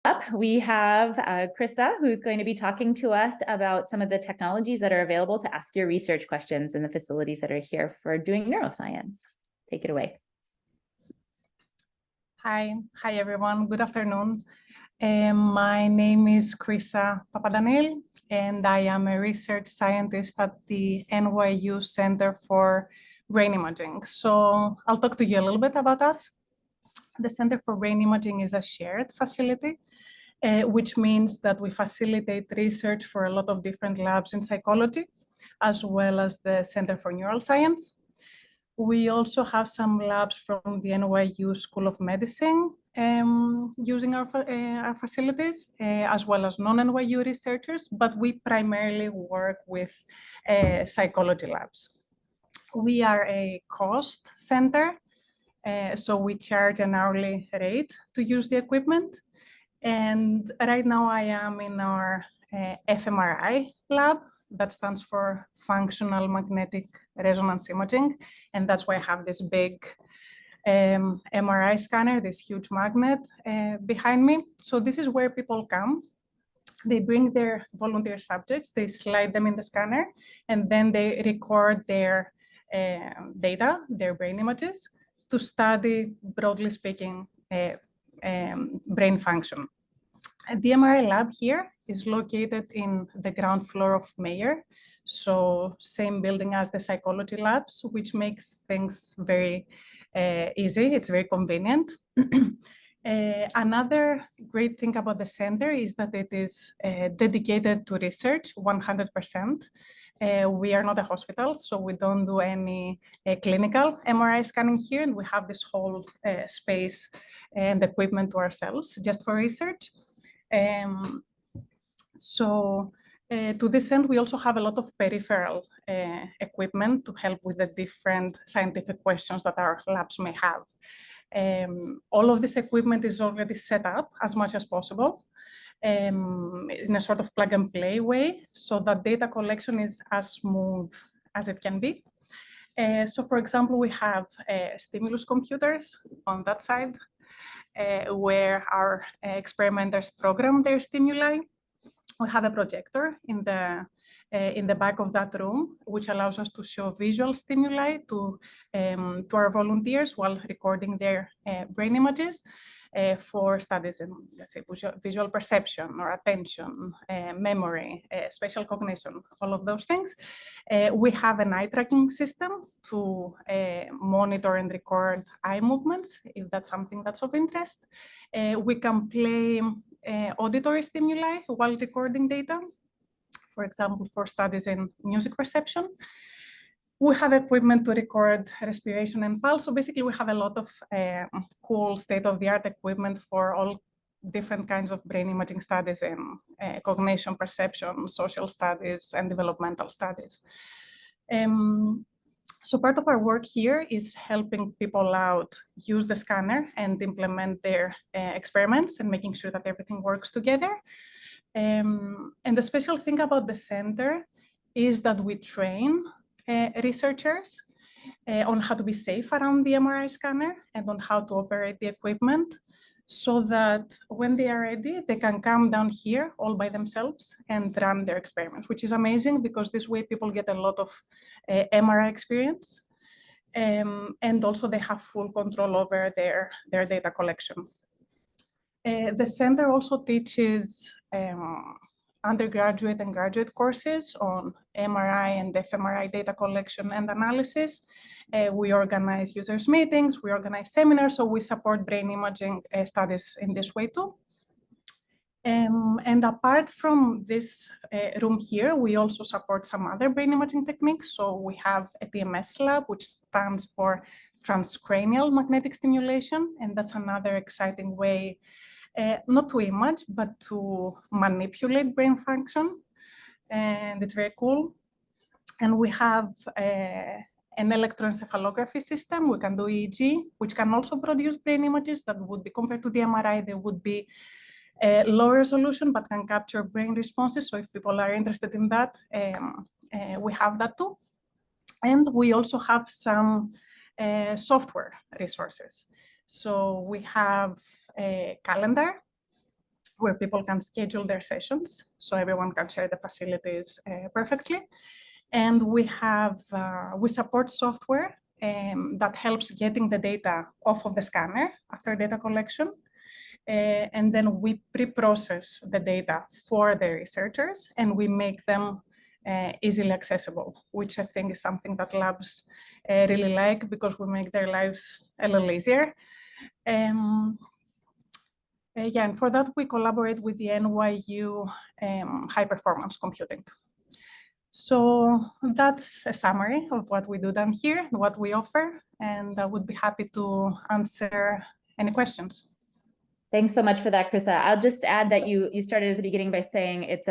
Up, we have Krissa, who's going to be talking to us about some of the technologies that are available to ask your research questions in the facilities that are here for doing neuroscience. Take it away. Hi everyone. Good afternoon. My name is Krissa Papadanil, and I am a research scientist at the NYU Center for Brain Imaging. So I'll talk to you a little bit about us. The Center for Brain Imaging is a shared facility, which means that we facilitate research for a lot of different labs in psychology, as well as the Center for Neuroscience. We also have some labs from the NYU School of Medicine using our facilities, as well as non-NYU researchers, but we primarily work with psychology labs. We are a cost center, so we charge an hourly rate to use the equipment. And right now I am in our fMRI lab, that stands for Functional Magnetic Resonance Imaging. And that's why I have this big MRI scanner, this huge magnet behind me. So this is where people come. They bring their volunteer subjects, they slide them in the scanner, and then they record their data, their brain images, to study, broadly speaking, brain function. The MRI lab here is located in the ground floor of Mayer, so same building as the psychology labs, which makes things very easy. It's very convenient. Another great thing about the center is that it is dedicated to research 100%. We are not a hospital, so we don't do any clinical MRI scanning here, and we have this whole space and equipment to ourselves just for research. To this end, we also have a lot of peripheral equipment to help with the different scientific questions that our labs may have. All of this equipment is already set up as much as possible in a sort of plug and play way, so that data collection is as smooth as it can be. So for example, we have stimulus computers on that side, where our experimenters program their stimuli. We have a projector in the back of that room, which allows us to show visual stimuli to our volunteers while recording their brain images for studies in, let's say, visual perception or attention, memory, spatial cognition, all of those things. We have an eye tracking system to monitor and record eye movements, if that's something that's of interest. We can play auditory stimuli while recording data, for example, for studies in music perception. We have equipment to record respiration and pulse. So basically, we have a lot of cool state-of-the-art equipment for all different kinds of brain imaging studies in cognition, perception, social studies, and developmental studies. So part of our work here is helping people out use the scanner and implement their experiments and making sure that everything works together. And the special thing about the center is that we train researchers on how to be safe around the MRI scanner and on how to operate the equipment, so that when they are ready, they can come down here all by themselves and run their experiments, which is amazing because this way people get a lot of MRI experience, and also they have full control over their data collection. The center also teaches undergraduate and graduate courses on MRI and fMRI data collection and analysis. We organize users meetings, we organize seminars, so we support brain imaging studies in this way too. And apart from this room here, we also support some other brain imaging techniques. So we have a TMS lab, which stands for transcranial magnetic stimulation, and that's another exciting way not to image, but to manipulate brain function. And it's very cool. And we have an electroencephalography system. We can do EEG, which can also produce brain images that would be, compared to the MRI, they would be low resolution, but can capture brain responses. So if people are interested in that, we have that too. And we also have some software resources. So we have a calendar where people can schedule their sessions, so everyone can share the facilities perfectly. And we support software that helps getting the data off of the scanner after data collection. And then we pre-process the data for the researchers, and we make them easily accessible, which I think is something that labs really like, because we make their lives a little easier. And for that, we collaborate with the NYU High Performance Computing. So that's a summary of what we do down here, what we offer, and I would be happy to answer any questions. Thanks so much for that, Krista. I'll just add that you started at the beginning by saying it's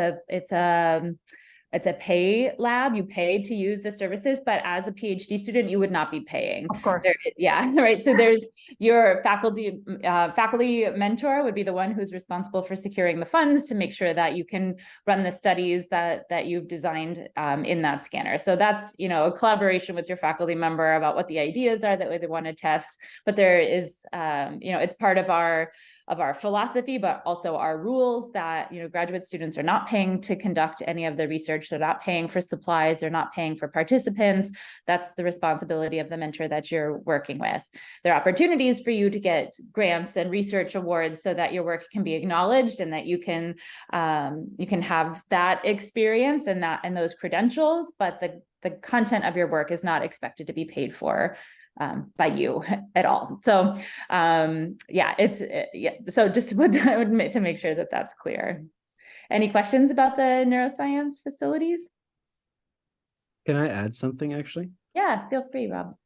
a pay lab. You pay to use the services, but as a PhD student, you would not be paying. Of course. Yeah, right. So there's your faculty mentor would be the one who's responsible for securing the funds to make sure that you can run the studies that you've designed in that scanner. So that's, a collaboration with your faculty member about what the ideas are that they want to test. But there is, it's part of our philosophy, but also our rules that, graduate students are not paying to conduct any of the research. They're not paying for supplies. They're not paying for participants. That's the responsibility of the mentor that you're working with. There are opportunities for you to get grants and research awards so that your work can be acknowledged and that you can have that experience and those credentials, but the content of your work is not expected to be paid for by you at all. So so just to make sure that that's clear. Any questions about the neuroscience facilities? Can I add something actually? Yeah, feel free, Rob.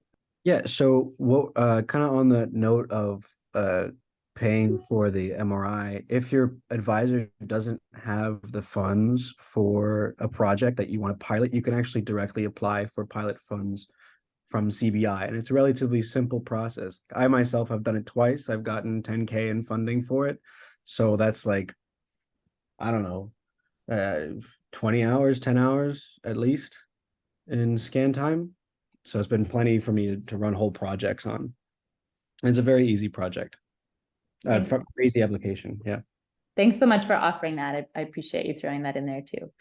Yeah, so what kind of on the note of paying for the MRI, if your advisor doesn't have the funds for a project that you want to pilot, you can actually directly apply for pilot funds from CBI, and it's a relatively simple process. I myself have done it twice. I've gotten 10K in funding for it. So that's like, I don't know, 20 hours, 10 hours at least in scan time. So it's been plenty for me to run whole projects on. And it's a very easy project. Easy application, yeah. Thanks so much for offering that. I appreciate you throwing that in there too.